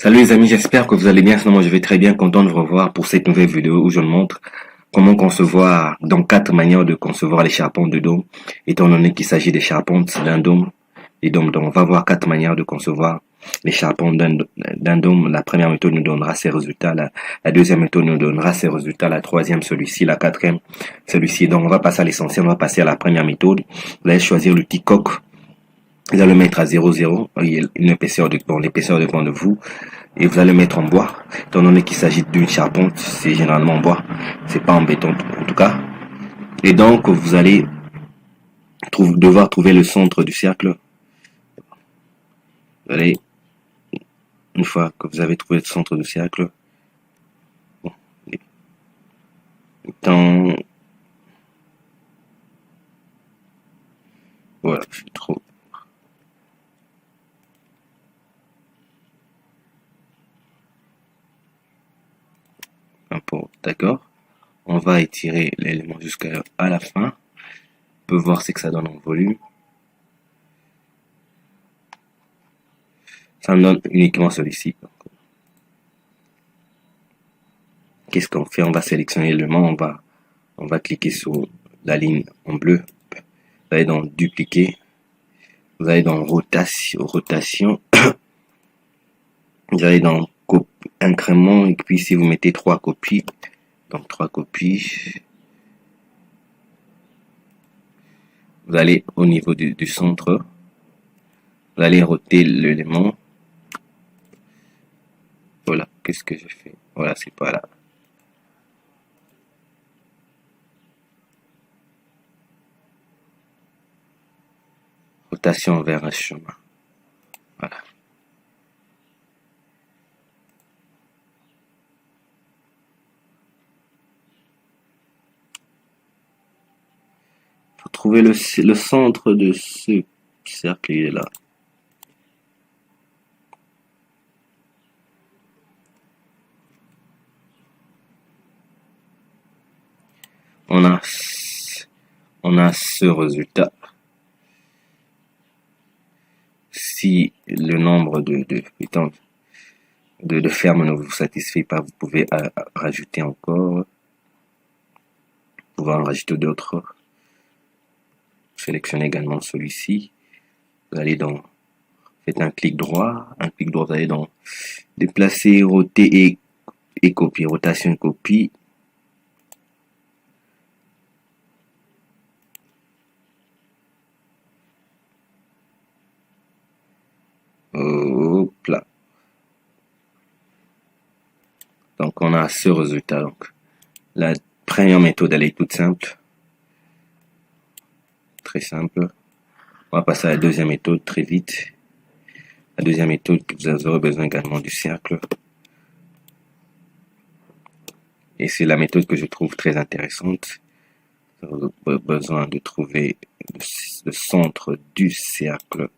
Salut les amis, j'espère que vous allez bien. Sinon, moi je vais très bien, content de vous revoir pour cette nouvelle vidéo où je montre comment concevoir, dans 4 manières de concevoir les charpentes de dôme, étant donné qu'il s'agit des charpentes d'un dôme. Et donc, on va voir 4 manières de concevoir les charpentes d'un dôme. La première méthode nous donnera ses résultats, la deuxième méthode nous donnera ses résultats, la troisième celui-ci, la quatrième celui-ci. Donc, on va passer à l'essentiel, on va passer à la première méthode. Vous allez choisir le petit coq. Vous allez le mettre à 0,0, une épaisseur l'épaisseur dépend de vous, et vous allez le mettre en bois, étant donné qu'il s'agit d'une charpente, c'est généralement en bois, c'est pas en béton en tout cas. Et donc, vous allez devoir trouver le centre du cercle. Vous allez, une fois que vous avez trouvé le centre du cercle, bon, dans, voilà, je suis trop, d'accord. On va étirer l'élément jusqu'à la fin. On peut voir ce que ça donne en volume. Ça me donne uniquement celui-ci. Qu'est-ce qu'on fait? On va sélectionner l'élément, on va cliquer sur la ligne en bleu. Vous allez dans dupliquer. Vous allez dans rotation. Vous allez dans incrément, et puis si vous mettez 3 copies, donc 3 copies, vous allez au niveau du centre, vous allez roter l'élément. Voilà, qu'est-ce que je fais? Voilà, c'est pas là. Rotation vers un chemin. Voilà. Faut trouver le centre de ce cercle, il est là. On a ce résultat. Si le nombre de fermes ne vous satisfait pas, vous pouvez rajouter encore. Vous pouvez en rajouter d'autres. Sélectionnez également celui-ci. Vous allez dans, faites un clic droit, vous allez dans déplacer, roter et copier. Rotation, copie. Hop là. Donc on a ce résultat. Donc la première méthode, elle est toute simple. Très simple. On va passer à la deuxième méthode très vite. La deuxième méthode, vous aurez besoin également du cercle. Et c'est la méthode que je trouve très intéressante. Vous avez besoin de trouver le centre du cercle.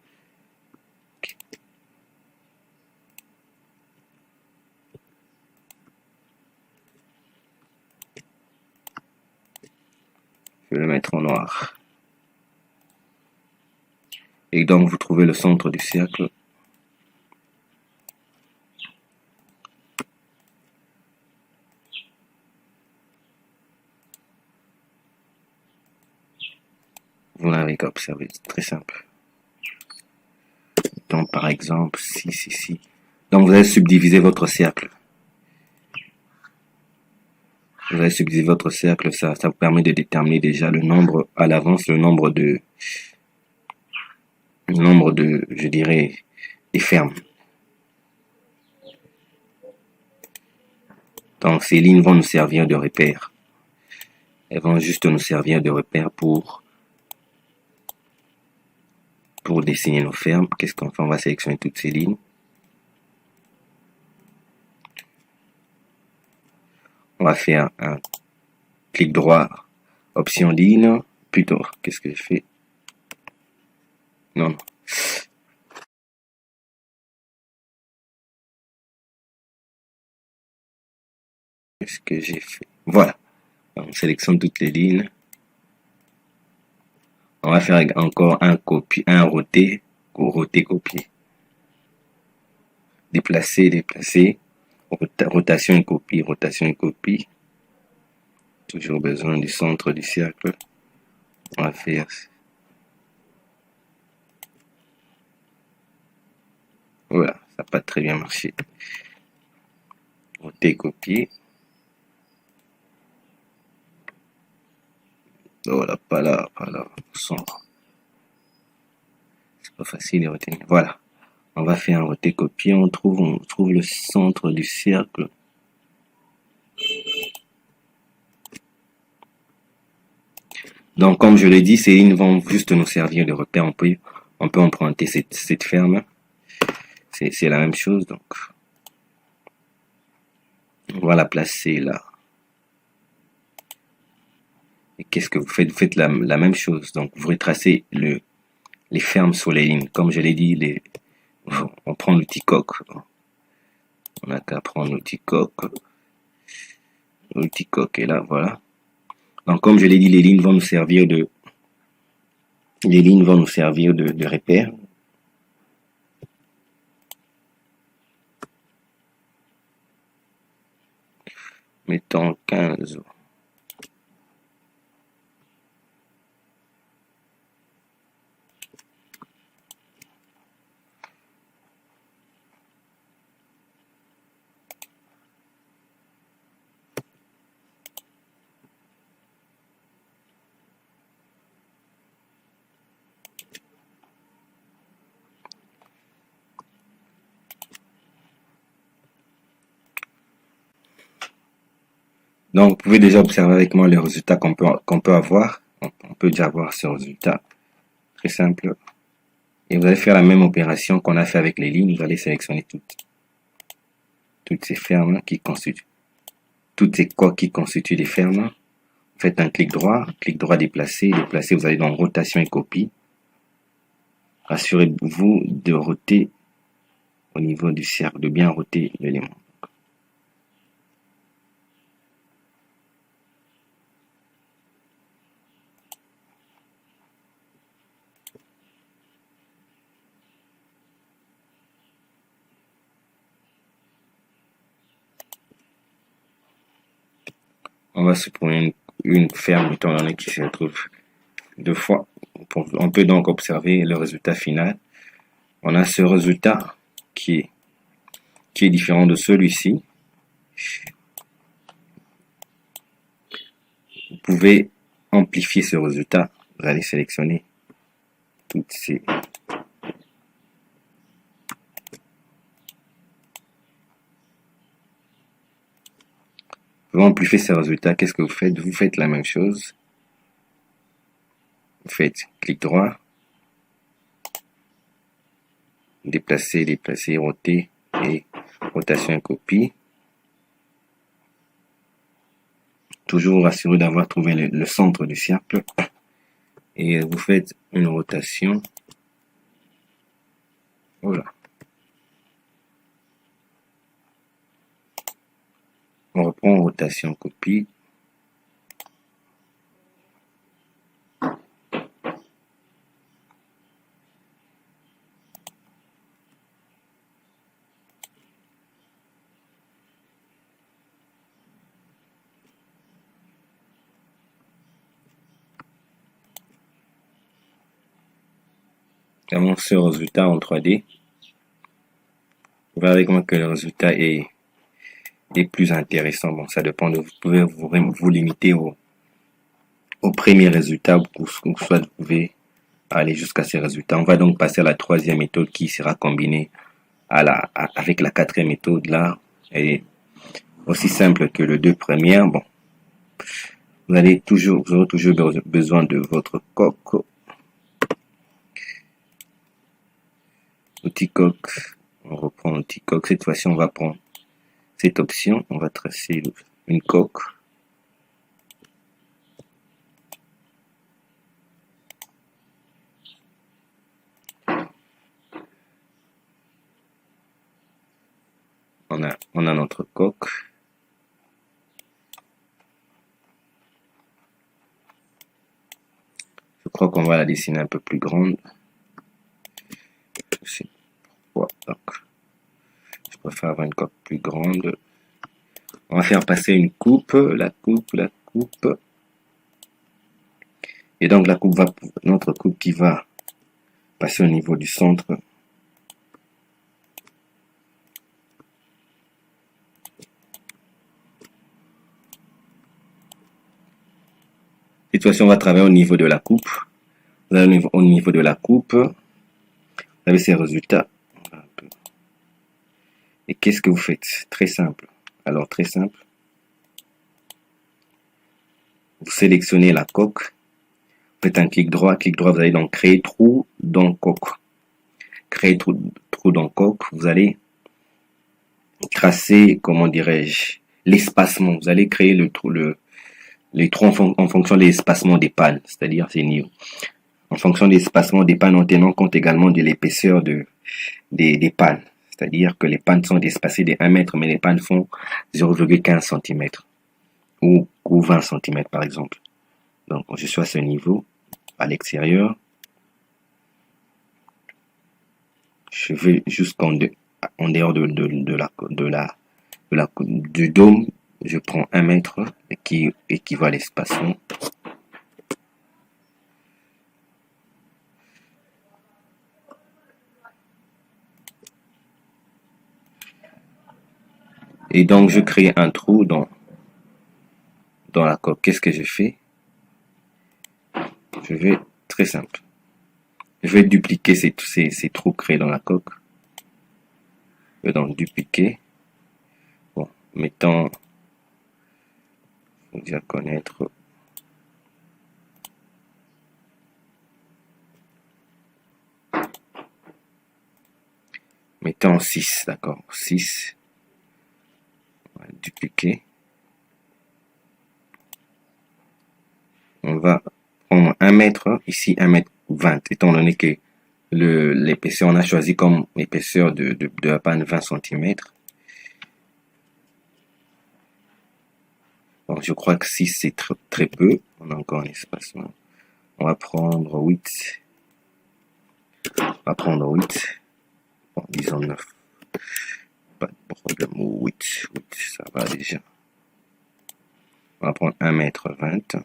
Je vais le mettre en noir. Et donc vous trouvez le centre du cercle. Vous n'avez qu'à observer, c'est très simple. Donc par exemple, si. Donc vous allez subdiviser votre cercle. Vous allez subdiviser votre cercle, ça vous permet de déterminer déjà le nombre à l'avance, le nombre de, je dirais, des fermes. Donc ces lignes vont nous servir de repère. Elles vont juste nous servir de repère pour dessiner nos fermes. Qu'est-ce qu'on fait? On va sélectionner toutes ces lignes. On va faire un clic droit, option ligne, plutôt, qu'est-ce que je fais? Non. Qu'est-ce que j'ai fait? Voilà. On sélectionne toutes les lignes. On va faire encore un roté, copier. déplacer, déplacer, rotation et copie, rotation et copie. Toujours besoin du centre du cercle. On va faire voilà, ça n'a pas très bien marché. Roter, copier. Voilà, pas là, centre. C'est pas facile de retenir. Voilà. On va faire un roter copier. On trouve le centre du cercle. Donc, comme je l'ai dit, ces lignes vont juste nous servir de repère. On peut emprunter cette ferme. C'est la même chose, donc. On va la placer là. Et qu'est-ce que vous faites? Vous faites la même chose. Donc, vous retracez les fermes sur les lignes. Comme je l'ai dit, on prend l'outil coq. On n'a qu'à prendre l'outil coq. L'outil coq est là, voilà. Donc, comme je l'ai dit, les lignes vont nous servir de repère. Mettons 15. Donc, vous pouvez déjà observer avec moi les résultats qu'on peut avoir. On peut déjà voir ce résultat. Très simple. Et vous allez faire la même opération qu'on a fait avec les lignes. Vous allez sélectionner toutes ces fermes qui constituent, toutes ces coques qui constituent des fermes. Faites un clic droit déplacer, déplacer. Vous allez dans rotation et copie. Rassurez-vous de roter au niveau du cercle, de bien roter l'élément. On va supprimer une ferme étant donné qu'il se retrouve deux fois. On peut donc observer le résultat final. On a ce résultat qui est différent de celui-ci. Vous pouvez amplifier ce résultat. Vous allez sélectionner toutes ces Vous amplifier ces résultats. Qu'est-ce que vous faites? Vous faites la même chose. Vous faites clic droit, déplacer, déplacer, roter et rotation et copie. Toujours assuré d'avoir trouvé le centre du cercle. Et vous faites une rotation. Voilà. On reprend rotation, copie. Avons ce résultat en 3D. Vous verrez avec moi que le résultat est plus intéressant. Bon, ça dépend de vous. Pouvez vous limiter au premier résultat, ou soit vous pouvez aller jusqu'à ces résultats. On va donc passer à la troisième méthode qui sera combinée avec la quatrième méthode là. Elle est aussi simple que les deux premières. Bon, vous aurez toujours besoin de votre coque. Outil coque. On reprend l'outil coque. Cette fois-ci, on va prendre cette option. On va tracer une coque. On a notre coque. Je crois qu'on va la dessiner un peu plus grande. Donc, On va faire une coque plus grande. On va faire passer une coupe, la coupe. Et donc notre coupe qui va passer au niveau du centre. Cette fois-ci, on va travailler au niveau de la coupe. Vous allez au niveau de la coupe. Vous avez ces résultats. Et qu'est-ce que vous faites? Très simple. Alors, très simple. Vous sélectionnez la coque. Vous faites un clic droit. Vous allez donc créer trou dans coque. Créer trou dans coque. Vous allez tracer, comment dirais-je, l'espacement. Vous allez créer les trous en fonction de l'espacement des pannes. C'est-à-dire, c'est niveau. En fonction de l'espacement des pannes en tenant compte également de l'épaisseur des pannes. C'est-à-dire que les pannes sont espacées de 1 mètre, mais les pannes font 0,15 cm ou 20 cm par exemple. Donc, je suis à ce niveau, à l'extérieur. Je vais jusqu'en dehors du dôme. Je prends 1 mètre qui équivaut à l'espacement. Et donc, je crée un trou dans la coque. Qu'est-ce que je fais? Je vais, très simple. Je vais dupliquer ces trous créés dans la coque. Je vais donc dupliquer. Bon, mettons, faut déjà connaître. Mettons 6, d'accord, 6. On va dupliquer. On va prendre 1 mètre, ici 1 mètre 20, étant donné que l'épaisseur, on a choisi comme épaisseur de la panne 20 cm. Bon, je crois que 6 c'est très peu. On a encore un espacement. On va prendre 8. On va prendre 8. Bon, disons 9. Pas de problème. 8, ça va déjà. On va prendre 1 mètre 20.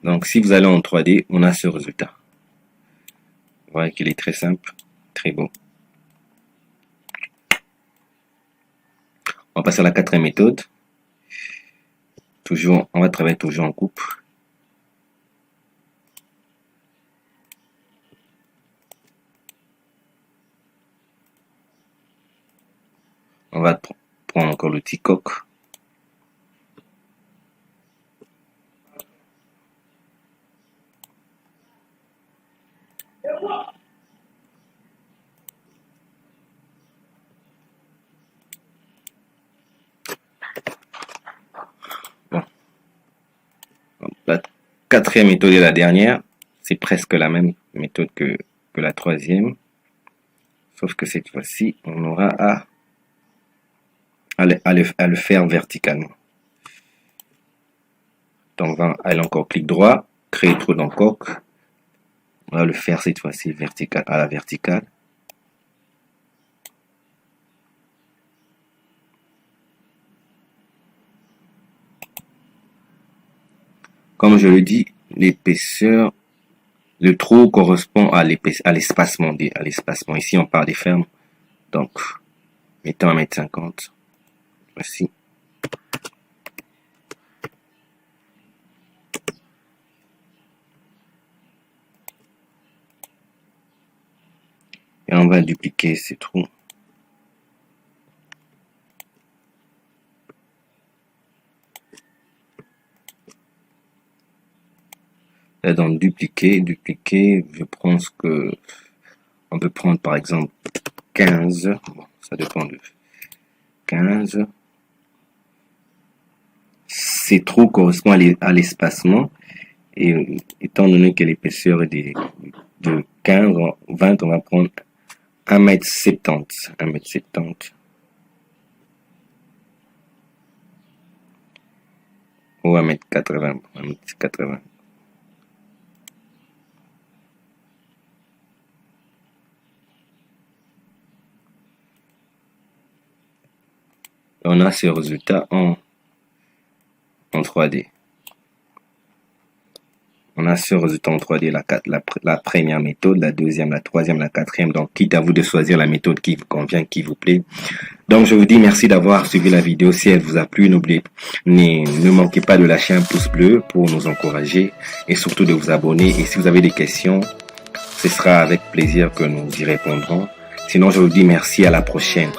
Donc, si vous allez en 3D, on a ce résultat. Vous voyez qu'il est très simple, très beau. On va passer à la 4e méthode. Toujours, on va travailler toujours en coupe. On va prendre encore l'outil coque. Bon. La 4e méthode et la dernière, c'est presque la même méthode que la 3e. Sauf que cette fois-ci, on aura à le faire verticalement. Donc, on va aller encore clic droit, créer trou dans coque. On va le faire cette fois-ci à la verticale. Comme je le dis, l'épaisseur, le trou correspond à l'espacement. Ici, on part des fermes. Donc, mettons 1,50 m. Voici. Et on va dupliquer ces trous. Là, donc, dupliquer, je prends ce que, on peut prendre par exemple 15, bon, ça dépend de 15. Ces trous correspondent à l'espacement, et étant donné que l'épaisseur est de 15, 20, on va prendre 1,70 m. 1,70 m. Ou 1m80. 1m80. On a ce résultat en 3D. On a ce résultat en 3D, la première méthode, la deuxième, la troisième, la quatrième. Donc, quitte à vous de choisir la méthode qui vous convient, qui vous plaît. Donc, je vous dis merci d'avoir suivi la vidéo. Si elle vous a plu, ne manquez pas de lâcher un pouce bleu pour nous encourager et surtout de vous abonner. Et si vous avez des questions, ce sera avec plaisir que nous y répondrons. Sinon, je vous dis merci, à la prochaine.